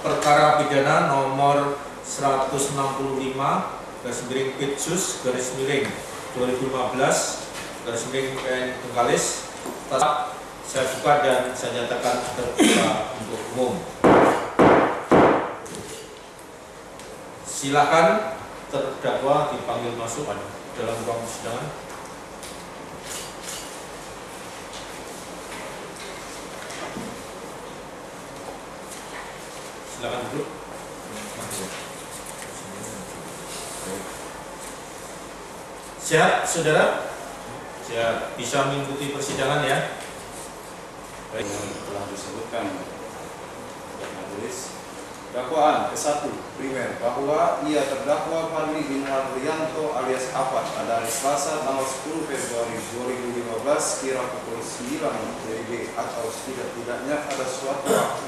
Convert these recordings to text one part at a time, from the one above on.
perkara pidana nomor 165/Pitsus/2015/PN Bengkalis tetap saya buka dan saya nyatakan terbuka untuk umum. Silakan terdakwa dipanggil masuk dalam ruang persidangan. Silakan duduk. Siap, saudara? Siap, bisa mengikuti persidangan ya? Baik, yang telah disebutkan oleh majelis. Dakwaan ke-1 primer bahwa ia terdakwa Fadli bin Harlianto alias Afat pada hari Selasa tanggal 10 Februari 2015 kira pukul 9 WIB atau setidak-tidaknya pada suatu waktu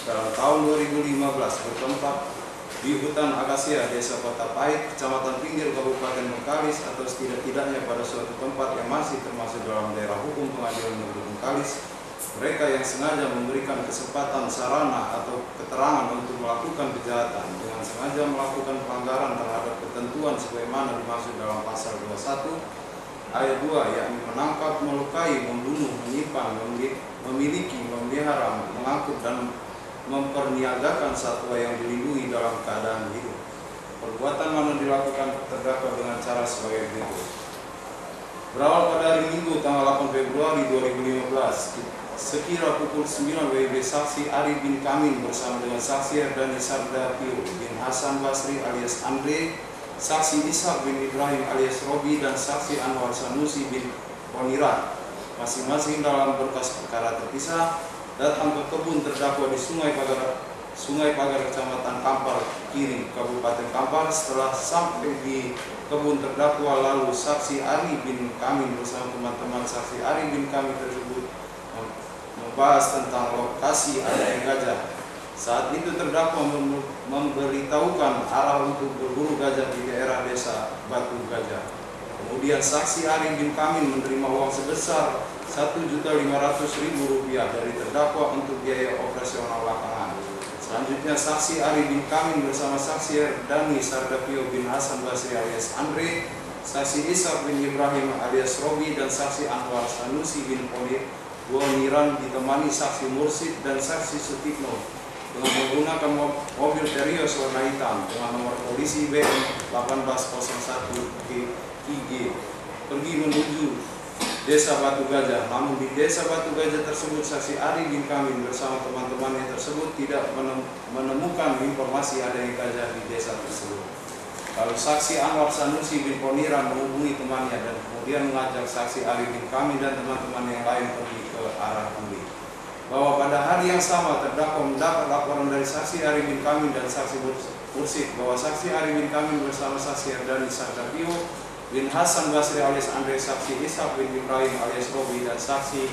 dalam tahun 2015 bertempat di hutan akasia Desa Kota Pahit, Kecamatan Pinggir, Kabupaten Bengkalis atau setidak-tidaknya pada suatu tempat yang masih termasuk dalam daerah hukum Pengadilan Negeri Bengkalis, mereka yang sengaja memberikan kesempatan sarana atau keterangan untuk melakukan kejahatan dengan sengaja melakukan pelanggaran terhadap ketentuan sebagaimana dimaksud dalam pasal 21 ayat 2, yakni menangkap, melukai, membunuh, menyimpan, memiliki, memelihara, mengangkut dan memperniagakan satwa yang dilindungi dalam keadaan hidup. Perbuatan mana dilakukan terdakwa dengan cara sebagai berikut. Berawal pada hari Minggu tanggal 8 Februari 2015 sekira pukul 9 WIB, saksi Ari bin Kamin bersama dengan saksi Erdani Sardapio bin Hasan Basri alias Andre, saksi Ishak bin Ibrahim alias Robi, dan saksi Anwar Sanusi bin Poniran masing-masing dalam berkas perkara terpisah datang ke kebun terdakwa di Sungai Pagar Kecamatan Kampar Kiri, Kabupaten Kampar. Setelah sampai di kebun terdakwa, lalu saksi Ari bin Kamin bersama teman-teman saksi Ari bin Kamin tersebut membahas tentang lokasi adanya gajah. Saat itu terdakwa memberitahukan arah untuk berburu gajah di daerah desa Batu Gajah. Kemudian saksi Ari bin Kamin menerima uang sebesar Rp1.500.000 dari terdakwa untuk biaya operasional lapangan. Selanjutnya saksi Ari bin Kamin bersama saksi Erdani Sardapio bin Hasan Basri alias Andre, saksi Ishak bin Ibrahim alias Robi, dan saksi Anwar Sanusi bin Poniran ditemani saksi Mursid dan saksi Sutikno dengan menggunakan mobil Terios warna hitam dengan nomor polisi BM 1801 IG pergi menuju Desa Batu Gajah. Namun di Desa Batu Gajah tersebut saksi Ari bin Kamin bersama teman-temannya tersebut tidak menemukan informasi adanya gajah di desa tersebut. Lalu saksi Anwar Sanusi bin Poniran menghubungi temannya dan kemudian mengajak saksi Ari bin Kamin dan teman-teman yang lain pergi ke arah Buli. Bahwa pada hari yang sama terdakwa mendapat laporan dari saksi Ari bin Kamin dan saksi Mursid bahwa saksi Ari bin Kamin bersama saksi Erdani Sardapio bin Hasan Basri alias Andre, saksi Ishak bin Ibrahim alias Robi, dan saksi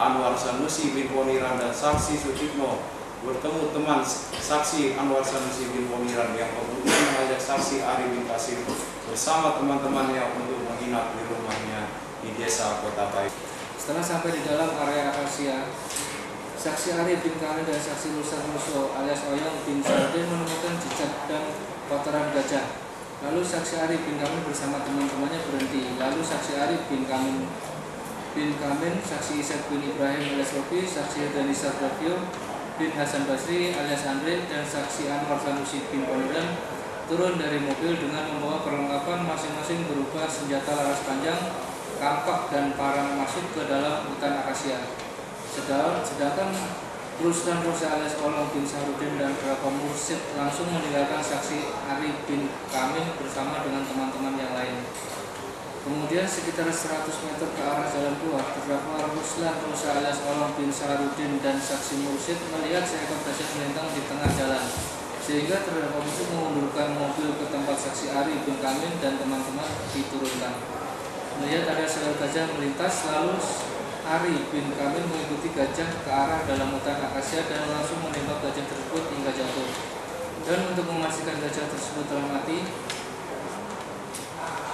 Anwar Sanusi bin Poniran dan saksi Sutikno bertemu teman saksi Anwar Sanusi bin Poniran yang kemudian mengajak saksi Ari bin Kasim bersama teman-temannya untuk menginap di rumahnya di Desa Kota Pahit. Setelah sampai di dalam area akasia, saksi Ari bin Kamin dan saksi Musa Muso alias Oyong bin Sardin menemukan jejak dan kotoran gajah. Lalu saksi Ari bin Kamin bersama teman-temannya berhenti. Lalu saksi Ari bin Kamin, saksi Ishak bin Ibrahim alias Robi, saksi Erdani Sardapio bin Hasan Basri alias Andre, dan saksi Anwar Sanusi bin Poniran turun dari mobil dengan membawa perlengkapan masing-masing berupa senjata laras panjang, kampak, dan parang masuk ke dalam hutan akasia. Sedangkan Ruslan Rosa alias Olong bin Sarudin dan terdakwa Mursid langsung meninggalkan saksi Ari bin Kamin bersama dengan teman-teman yang lain. Kemudian sekitar 100 meter ke arah jalan keluar, terdakwa Ruslan Rosa alias Olong bin Sarudin dan saksi Mursid melihat seekor gajah melintang di tengah jalan, sehingga terdakwa Mursid mengundurkan mobil ke tempat saksi Ari bin Kamin dan teman-teman diturunkan. Melihat ada seekor gajah melintas, lalu Ari bin Kamin mengikuti gajah ke arah dalam hutan akasia dan langsung menembak gajah tersebut hingga jatuh. Dan untuk memastikan gajah tersebut telah mati,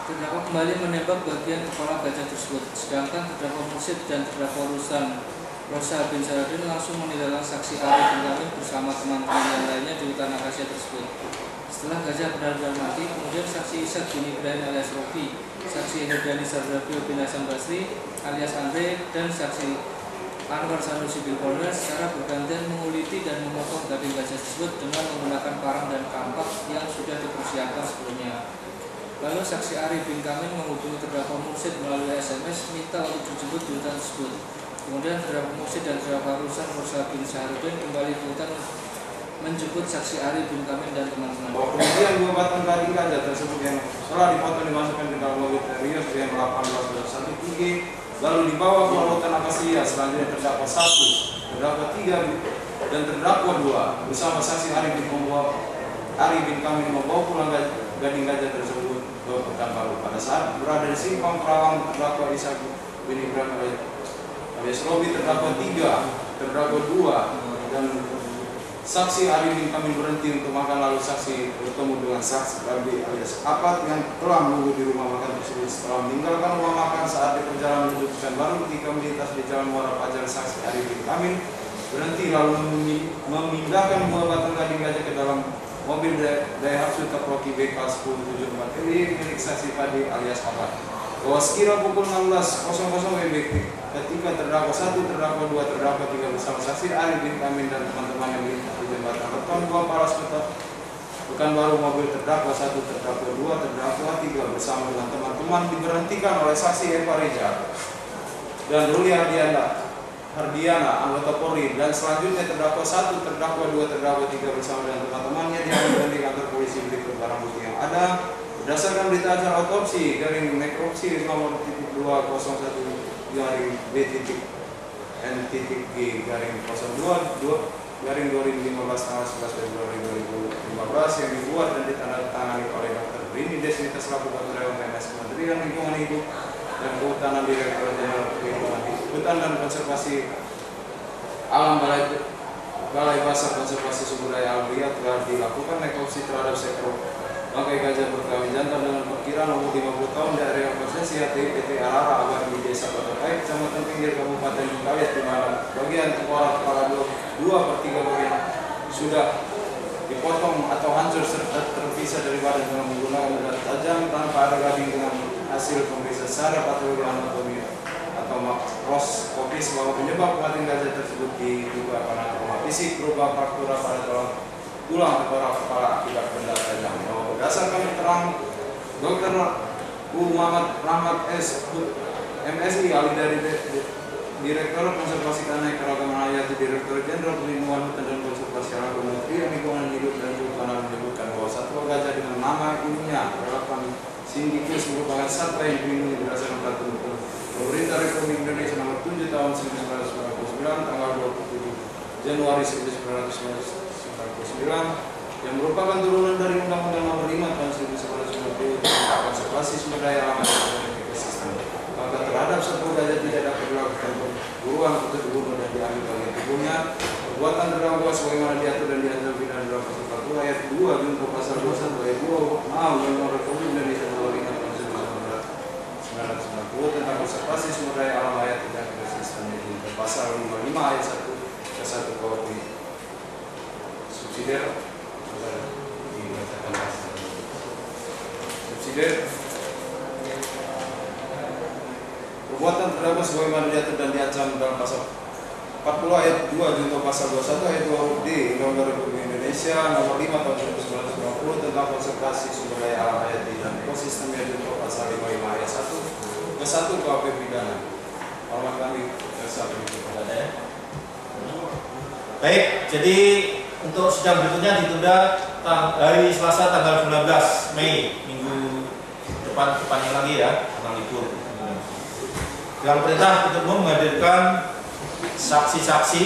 terdakwa kembali menembak bagian kepala gajah tersebut. Sedangkan terdakwa Mursid dan terdakwa Ruslan Rosa bin Saladin langsung meninggalkan saksi Arif bin Kamil bersama teman-teman yang lainnya di hutan akasia tersebut. Setelah gajah benar-benar mati, kemudian saksi Ishak bin Ibrahim alias Robi, saksi Herdani Sardabil bin Hasan Basri alias Andre, dan saksi Anwar Sanusi bin Polres secara bergantian menguliti dan memotong daging gajah tersebut dengan menggunakan parang dan kampak yang sudah dipersiapkan sebelumnya. Lalu saksi Arif bin Kamil menghubungi terdakwa Mursid melalui SMS minta untuk dijemput di hutan tersebut. Kemudian terdakwa Mursid dan terdakwa Rusan Musa bin Syahrudin kembali ke hutan menjemput saksi Arif bin Kamil dan teman-teman. Kemudian dua batang daging gajah tersebut yang telah dipotong dimasukkan ke dalam mobil Terios yang 18 TG, lalu dibawa ke hutan akasia. Selanjutnya terdakwa 1, terdakwa 3, dan terdakwa 2 bersama saksi Arif bin Kamil membawa pulang daging gajah tersebut ke Pekanbaru. Pada saat berada di simpang Perawang, terdakwa Ishak bin Ibrahim alias Robi, terdakwa 3, terdakwa 2, dan saksi Arif bin Kamil berhenti untuk makan, lalu saksi bertemu dengan saksi Rabi alias Apat yang telah menunggu di rumah makan tersebut. Setelah meninggalkan rumah makan saat di perjalanan menuju Pekanbaru, ketika melintas di Jalan Muara Pajar, saksi Arif bin Kamil berhenti lalu memindahkan buah batang daging gajah ke dalam mobil Daihatsu Taproki BK 1074 milik saksi Padi alias Apat. Bahwa sekira pukul 16.00 WIB ketika terdakwa 1, terdakwa 2, terdakwa 3 bersama saksi Arif bin Kamil dan teman-teman yang melintas di jembatan Beton 2 Paras Pekanbaru, mobil terdakwa 1, terdakwa 2, terdakwa 3 bersama dengan teman-teman diberhentikan oleh saksi Eva Reja dan Ruli Hardiana, anggota Polri, dan selanjutnya terdakwa 1, terdakwa 2, terdakwa 3 bersama dengan teman-temannya diamankan di kantor polisi berikut barang bukti yang ada. Berdasarkan berita acara otopsi garing nekropsi nomor 2012 garing B.N.G garing 02 garing 2015 tanggal 11 Februari 2015 yang dibuat dan ditandatangani oleh Dr. Rini Desnita selaku Ketua PNS Kementerian Lingkungan Hidup dan Kehutanan, Direktur Jenderal Lingkungan Hutan dan Konservasi Alam Balai Basar Konservasi Sumber Daya Alam Riau telah dilakukan nekropsi terhadap sektor bangkai gajah berkawin jantan dengan perkiraan umur 50 tahun dari area konsesi PT Arara Abar di Desa Kotakai, Kecamatan Pinggir, Kabupaten Bengkalis, di mana bagian kepala 2/3 bagian sudah dipotong atau hancur serta terpisah dari badan dengan menggunakan benda tajam tanpa ada gading dengan hasil pemeriksaan secara patologi anatomi atau makroskopis bahwa penyebab kematian gajah tersebut diduga karena trauma fisik berupa fraktura pada tulang kepala akibat benda tajam. Berdasarkan keterangan Dr. Muhammad Rahmat S. MSI ahli dari Direktur Konservasi Tanah Keragaman Hayati, Direktur Jenderal Perlindungan Hutan dan Konservasi Alam Kementerian Lingkungan Hidup dan Kehutanan menyebutkan bahwa satwa gajah dengan nama ilmiahnya Relapan Sindicus merupakan satwa yang dilindungi berdasarkan peraturan Pemerintah Republik Indonesia nomor 7 tahun 1999 tanggal 27 Januari 1999 yang merupakan turunan dari Undang-Undang Nomor 5 Tahun 1990 tentang konservasi sumber daya alam dan ekosistem. Maka terhadap satwa gajah tidak dapat dilakukan pemburuan untuk dibunuh dan diambil bagian tubuhnya. Perbuatan terdakwa sebagaimana diatur dan diancam pidana dalam pasal 40 ayat 2 junto pasal 21 ayat 2 Undang-Undang Republik Indonesia Nomor 5 Tahun 1990 tentang konservasi sumber daya alam hayati dan ekosistem junto pasal 55 ayat 1 ke 1 KUHP subsidiar perbuatan terdakwa sebagaimana diatur dan diancam dalam pasal 40 ayat 2 junto pasal 21 ayat 2 huruf D Undang-Undang Republik Indonesia Nomor 5 Tahun 1990 tentang konservasi sumber daya alam hayati dan ekosistem yang junto pasal 55 ayat 1 ke 1 KUHP pidana. Hormat kami Baik, jadi untuk sidang berikutnya ditunda hari Selasa tanggal 19 Mei, minggu depannya lagi ya, karena libur. Dengan perintah untuk menghadirkan saksi-saksi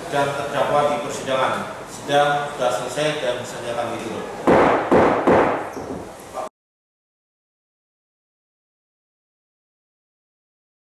dan terdakwa di persidangan. Sidang sudah selesai dan saya akan ditutup.